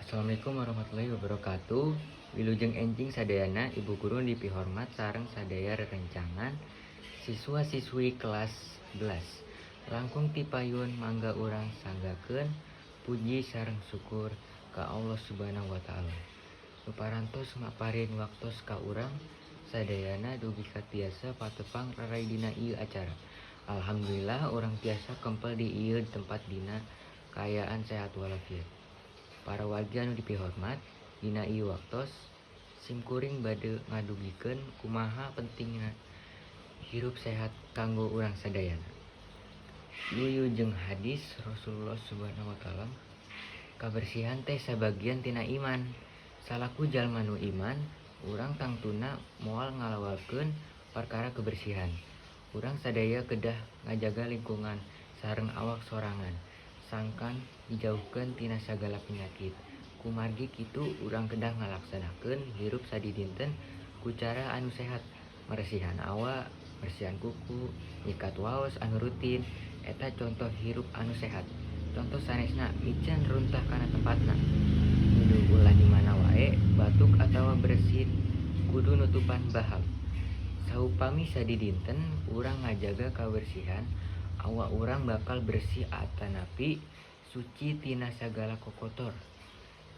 Assalamualaikum warahmatullahi wabarakatuh. Wilujeng enjing sadayana ibu guru dipihormat sareng sadaya rerencangan siswa-siswi kelas 11. Langkung tipayun mangga urang sanggakeun puji sareng syukur ka Allah Subhanahu wa taala. Nu parantos maparin waktos ka urang sadayana dugi ka tiasa patepang rarai dina ieu acara. Alhamdulillah urang tiasa kempel di ieu tempat dina kaayaan sehat walafiat. Para warga anu dipihormat, dina ieu waktos simkuring bade ngadugikeun kumaha pentingna hirup sehat kanggo urang sadayana. Yuyu jeung hadis Rasulullah Subhanahu wa taala, kabersihan teh sabagian tina iman. Salaku jalma nu iman, urang tangtuna moal ngalawalkeun perkara kebersihan. Urang sadaya kedah ngajaga lingkungan sareng awak sorangan. Sangkan dijauhkeun tina sagala penyakit. Kumargi kitu urang kedah ngalaksanakeun hirup sadidinten ku cara anu sehat, maresihan awak, bersihan kuku, nyikat waos anu rutin, eta contoh hirup anu sehat. Contoh sanesna mican runtah kana tempatna. Nuju ulah di mana wae, batuk atawa bersin kudu nutupan bahal. Saupami sadidinten urang ngajaga kabersihan, awak urang bakal bersih atanapi suci tina sagala kokotor.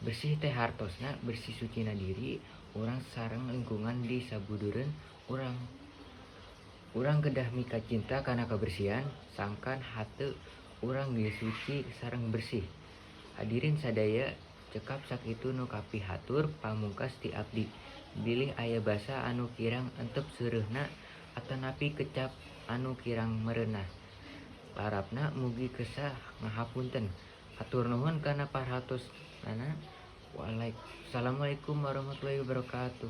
Bersih teh hartosna bersih sucina diri urang sareng lingkungan di sabudureun urang. Urang kedah mika cinta kana kabersihan, sangkan hateu urang geus suci sareng bersih. Hadirin sadaya, cekap sakitu nu kapihatur pamungkas ti abdi. Bilih aya basa anu kirang entep seureuna atanapi kecap anu kirang mereunah. Larapna mugi kesah ngahapunten. Hatur nuhun kana parhatosna. Wassalamualaikum warahmatullahi wabarakatuh.